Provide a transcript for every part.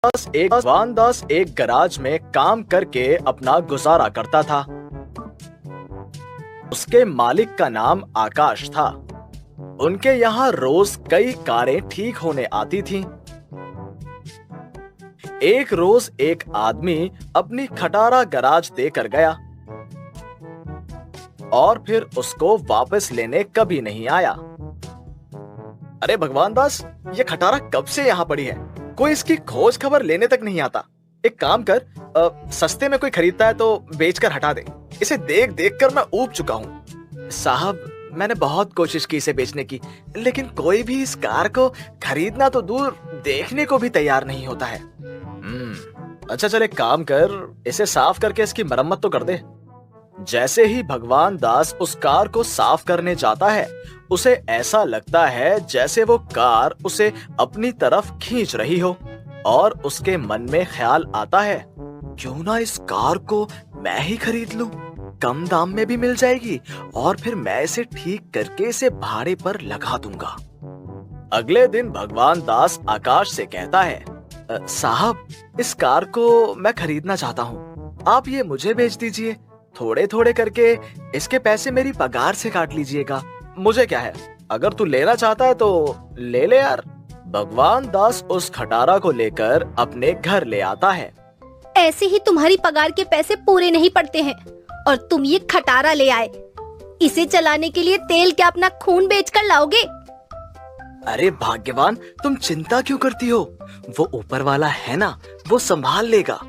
भगवान दास एक गैराज में काम करके अपना गुजारा करता था। उसके मालिक का नाम आकाश था। उनके यहाँ रोज कई कारें ठीक होने आती थीं। एक रोज एक आदमी अपनी खटारा गैराज देकर गया और फिर उसको वापस लेने कभी नहीं आया। अरे भगवान दास, ये खटारा कब से यहाँ पड़ी है? कोई इसकी खोज खबर लेने तक नहीं आता। एक काम कर, सस्ते में कोई खरीदता है तो बेचकर हटा दे। इसे देख देख कर मैं ऊब चुका हूँ। साहब, मैंने बहुत कोशिश की इसे बेचने की, लेकिन कोई भी इस कार को खरीदना तो दूर, देखने को भी तैयार नहीं होता है। अच्छा चल, एक काम कर, इसे साफ करके इसकी मरम्मत तो कर दे। जैसे ही भगवान दास उस कार को साफ करने जाता है, उसे ऐसा लगता है जैसे वो कार उसे अपनी तरफ खींच रही हो और उसके मन में ख्याल आता है, क्यों ना इस कार को मैं ही खरीद लूं, कम दाम में भी मिल जाएगी और फिर मैं इसे ठीक करके इसे भाड़े पर लगा दूंगा। अगले दिन भगवान दास आकाश से कहता है, साहब, इस कार को मैं खरीदना चाहता हूँ, आप ये मुझे बेच दीजिए। थोड़े थोड़े करके इसके पैसे मेरी पगार से काट लीजिएगा। मुझे क्या है, अगर तू लेना चाहता है तो ले ले यार। भगवान दास उस खटारा को लेकर अपने घर ले आता है। ऐसे ही तुम्हारी पगार के पैसे पूरे नहीं पड़ते हैं और तुम ये खटारा ले आए। इसे चलाने के लिए तेल क्या अपना खून बेचकर लाओगे? अरे भाग्यवान, तुम चिंता क्यों करती हो? वो ऊपर वाला है ना, वो संभाल लेगा।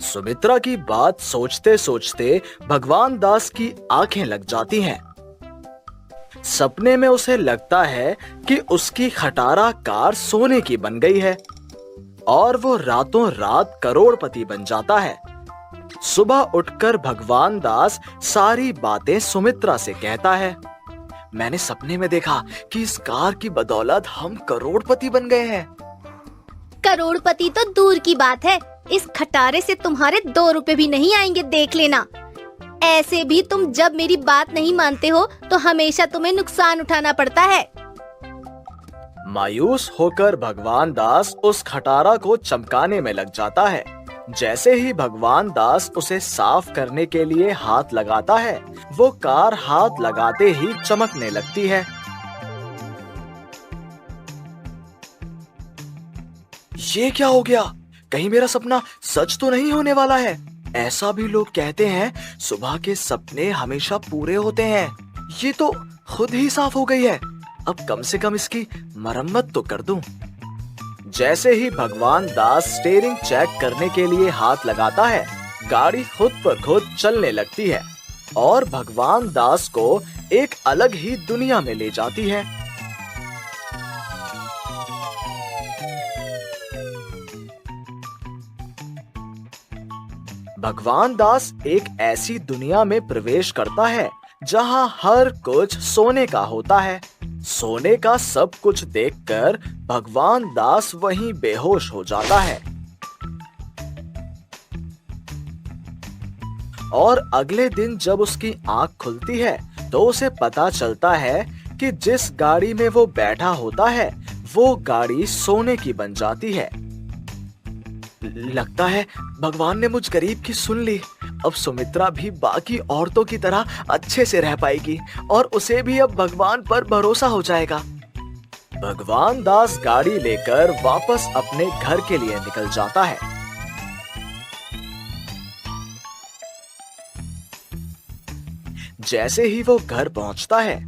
सुमित्रा की बात सोचते सोचते भगवान दास की आंखें लग जाती हैं। सपने में उसे लगता है कि उसकी खटारा कार सोने की बन गई है और वो रातों रात करोड़पति बन जाता है। सुबह उठकर भगवान दास सारी बातें सुमित्रा से कहता है। मैंने सपने में देखा कि इस कार की बदौलत हम करोड़पति बन गए हैं। करोड़पति तो दूर की बात है, इस खटारे से तुम्हारे 2 रुपए भी नहीं आएंगे, देख लेना। ऐसे भी तुम जब मेरी बात नहीं मानते हो तो हमेशा तुम्हें नुकसान उठाना पड़ता है। मायूस होकर भगवान दास उस खटारा को चमकाने में लग जाता है। जैसे ही भगवान दास उसे साफ करने के लिए हाथ लगाता है, वो कार हाथ लगाते ही चमकने लगती है। ये क्या हो गया? कहीं मेरा सपना सच तो नहीं होने वाला है? ऐसा भी लोग कहते हैं, सुबह के सपने हमेशा पूरे होते हैं। ये तो खुद ही साफ हो गई है। अब कम से कम इसकी मरम्मत तो कर दूं। जैसे ही भगवान दास स्टीयरिंग चेक करने के लिए हाथ लगाता है, गाड़ी खुद पर खुद चलने लगती है और भगवान दास को एक अलग ही दुनिया में ले जाती है। भगवान दास एक ऐसी दुनिया में प्रवेश करता है जहां हर कुछ सोने का होता है। सोने का सब कुछ देखकर भगवान दास वहीं बेहोश हो जाता है और अगले दिन जब उसकी आंख खुलती है तो उसे पता चलता है कि जिस गाड़ी में वो बैठा होता है, वो गाड़ी सोने की बन जाती है। लगता है भगवान ने मुझ गरीब की सुन ली। अब सुमित्रा भी बाकी औरतों की तरह अच्छे से रह पाएगी और उसे भी अब भगवान पर भरोसा हो जाएगा। भगवान दास गाड़ी लेकर वापस अपने घर के लिए निकल जाता है। जैसे ही वो घर पहुंचता है,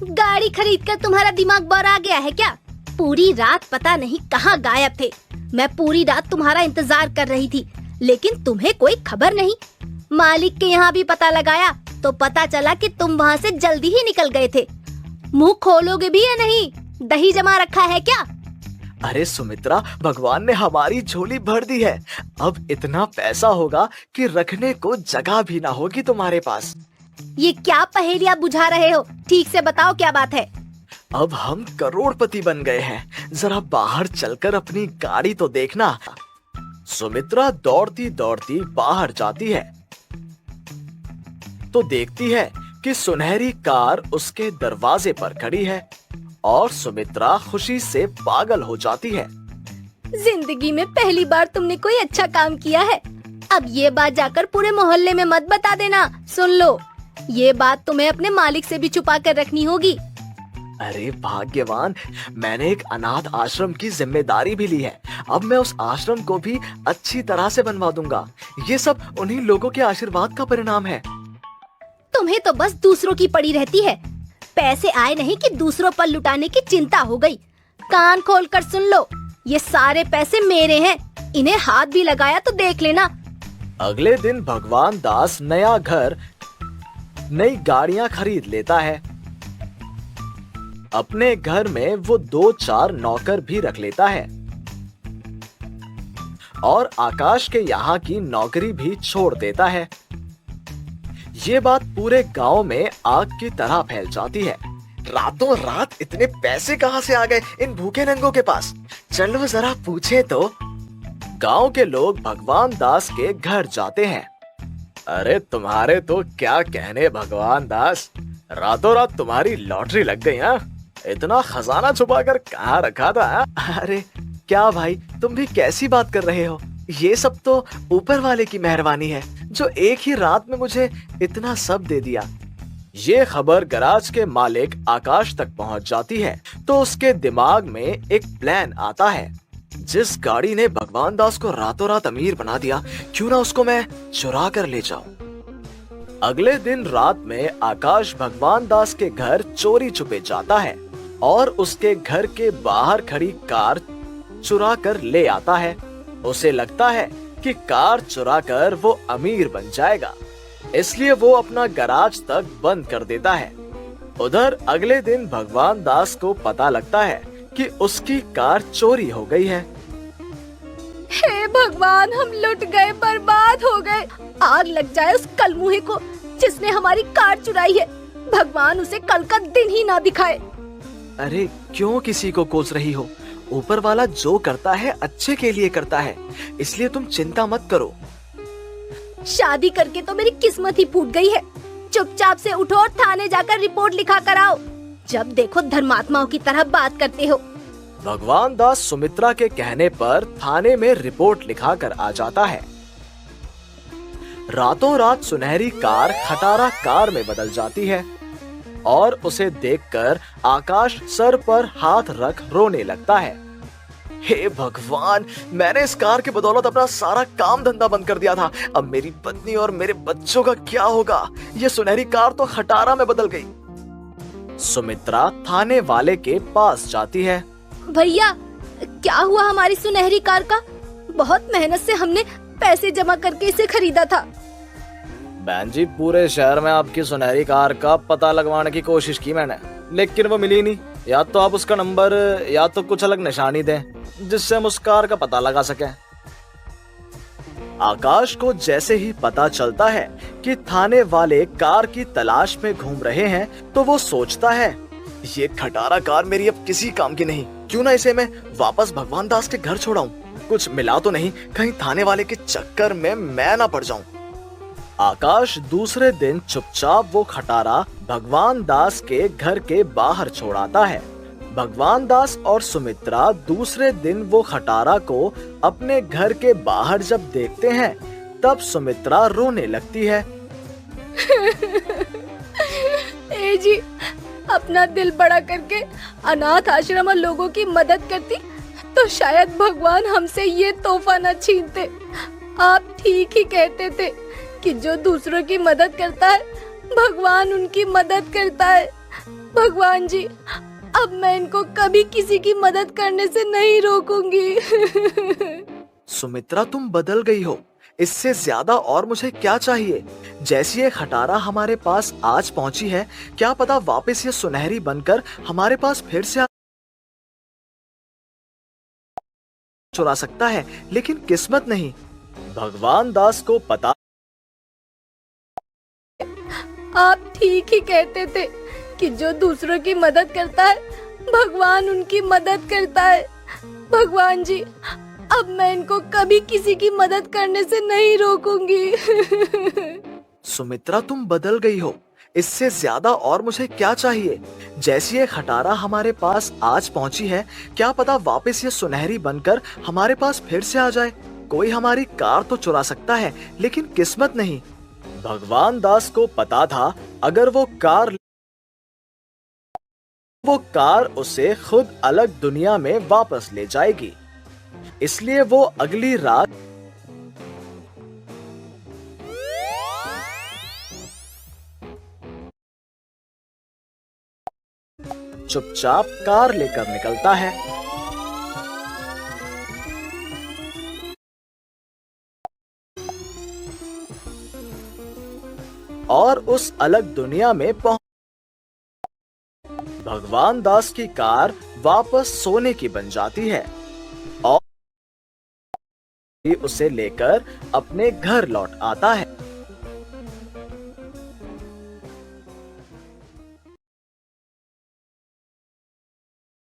गाड़ी खरीदकर तुम्हारा दिमाग बौरा गया है क्या? पूरी रात पता नहीं कहाँ गायब थे। मैं पूरी रात तुम्हारा इंतजार कर रही थी, लेकिन तुम्हें कोई खबर नहीं। मालिक के यहाँ भी पता लगाया तो पता चला कि तुम वहाँ से जल्दी ही निकल गए थे। मुंह खोलोगे भी या नहीं? दही जमा रखा है क्या? अरे सुमित्रा, भगवान ने हमारी झोली भर दी है। अब इतना पैसा होगा कि रखने को जगह भी ना होगी तुम्हारे पास। ये क्या पहेलियाँ बुझा रहे हो? ठीक से बताओ क्या बात है? अब हम करोड़पति बन गए हैं। जरा बाहर चलकर अपनी गाड़ी तो देखना। सुमित्रा दौड़ती दौड़ती बाहर जाती है तो देखती है कि सुनहरी कार उसके दरवाजे पर खड़ी है और सुमित्रा खुशी से पागल हो जाती है। जिंदगी में पहली बार तुमने कोई अच्छा काम किया है। अब ये बात जाकर पूरे मोहल्ले में मत बता देना। सुन लो, ये बात तुम्हें अपने मालिक से भी छुपा कर रखनी होगी। अरे भाग्यवान, मैंने एक अनाथ आश्रम की जिम्मेदारी भी ली है। अब मैं उस आश्रम को भी अच्छी तरह से बनवा दूंगा। ये सब उन्हीं लोगों के आशीर्वाद का परिणाम है। तुम्हें तो बस दूसरों की पड़ी रहती है। पैसे आए नहीं कि दूसरों पर लुटाने की चिंता हो गई। कान खोल कर सुन लो, ये सारे पैसे मेरे हैं। इन्हें हाथ भी लगाया तो देख लेना। अगले दिन भगवान दास नया घर, नई गाड़ियां खरीद लेता है। अपने घर में वो 2-4 नौकर भी रख लेता है और आकाश के यहाँ की नौकरी भी छोड़ देता है। ये बात पूरे गांव में आग की तरह फैल जाती है। रातों रात इतने पैसे कहाँ से आ गए इन भूखे नंगों के पास? चलो जरा पूछे तो। गांव के लोग भगवान दास के घर जाते हैं। अरे तुम्हारे तो क्या कहने भगवान दास, रातों रात तुम्हारी लॉटरी लग गई। हाँ, इतना खजाना छुपा कर कहाँ रखा था? अरे क्या भाई, तुम भी कैसी बात कर रहे हो? ये सब तो ऊपर वाले की मेहरबानी है जो एक ही रात में मुझे इतना सब दे दिया। ये खबर गराज के मालिक आकाश तक पहुंच जाती है तो उसके दिमाग में एक प्लान आता है। जिस गाड़ी ने भगवान दास को रातों रात अमीर बना दिया, क्यों ना उसको मैं चुरा कर ले जाऊं। अगले दिन रात में आकाश भगवान दास के घर चोरी छुपे जाता है और उसके घर के बाहर खड़ी कार चुरा कर ले आता है। उसे लगता है कि कार चुरा कर वो अमीर बन जाएगा, इसलिए वो अपना गराज तक बंद कर देता है। उधर अगले दिन भगवान दास को पता लगता है कि उसकी कार चोरी हो गई है। हे भगवान, हम लुट गए, बर्बाद हो गए। आग लग जाए उस कलमुहे को जिसने हमारी कार चुराई है। भगवान उसे कल का दिन ही ना दिखाए। अरे क्यों किसी को कोस रही हो? ऊपर वाला जो करता है अच्छे के लिए करता है, इसलिए तुम चिंता मत करो। शादी करके तो मेरी किस्मत ही फूट गई है। चुपचाप से उठो और थाने जाकर रिपोर्ट लिखा कर आओ। जब देखो धर्मात्माओं की तरह बात करते हो। भगवान दास सुमित्रा के कहने पर थाने में रिपोर्ट लिखा कर आ जाता है। रातों रात सुनहरी कार खटारा कार में बदल जाती है और उसे देखकर आकाश सर पर हाथ रख रोने लगता है। हे भगवान, मैंने इस कार के बदौलत अपना सारा काम धंधा बंद कर दिया था। अब मेरी पत्नी और मेरे बच्चों का क्या होगा? ये सुनहरी कार तो खटारा में बदल गई। सुमित्रा थाने वाले के पास जाती है। भैया, क्या हुआ हमारी सुनहरी कार का? बहुत मेहनत से हमने पैसे जमा करके इसे खरीदा था। बहन जी, पूरे शहर में आपकी सुनहरी कार का पता लगवाने की कोशिश की मैंने, लेकिन वो मिली नहीं। या तो आप उसका नंबर या तो कुछ अलग निशानी दें जिससे हम उस कार का पता लगा सकें। आकाश को जैसे ही पता चलता है कि थाने वाले कार की तलाश में घूम रहे हैं तो वो सोचता है, ये खटारा कार मेरी अब किसी काम की नहीं। क्यों ना इसे मैं वापस भगवान दास के घर छोड़ाऊं। कुछ मिला तो नहीं, कहीं थाने वाले के चक्कर में मैं ना पड़ जाऊं। आकाश दूसरे दिन चुपचाप वो खटारा भगवान दास के घर के बाहर छोड़ाता है। भगवान दास और सुमित्रा दूसरे दिन वो खटारा को अपने घर के बाहर जब देखते हैं तब सुमित्रा रोने लगती है। ए जी, अपना दिल बड़ा करके अनाथ आश्रम और लोगों की मदद करती तो शायद भगवान हमसे ये तोहफा न छीनते। आप ठीक ही कहते थे कि जो दूसरों की मदद करता है भगवान उनकी मदद करता है। भगवान जी, अब मैं इनको कभी किसी की मदद करने से नहीं रोकूंगी। सुमित्रा, तुम बदल गई हो। इससे ज्यादा और मुझे क्या चाहिए? जैसी ये खटारा हमारे पास आज पहुंची है, क्या पता वापस ये सुनहरी बनकर हमारे पास फिर से चुरा सकता है, लेकिन किस्मत नहीं। भगवान दास को पता। आप ठीक ही कहते थे कि जो दूसरों की मदद करता है भगवान उनकी मदद करता है। भगवान जी, अब मैं इनको कभी किसी की मदद करने से नहीं रोकूंगी। सुमित्रा, तुम बदल गई हो। इससे ज्यादा और मुझे क्या चाहिए। जैसी ये खटारा हमारे पास आज पहुंची है, क्या पता वापस ये सुनहरी बनकर हमारे पास फिर से आ जाए। कोई हमारी कार तो चुरा सकता है, लेकिन किस्मत नहीं। भगवान दास को पता था अगर वो कार उसे खुद अलग दुनिया में वापस ले जाएगी। इसलिए वो अगली रात चुपचाप कार लेकर निकलता है और उस अलग दुनिया में भगवान दास की कार वापस सोने की बन जाती है और उसे लेकर अपने घर लौट आता है।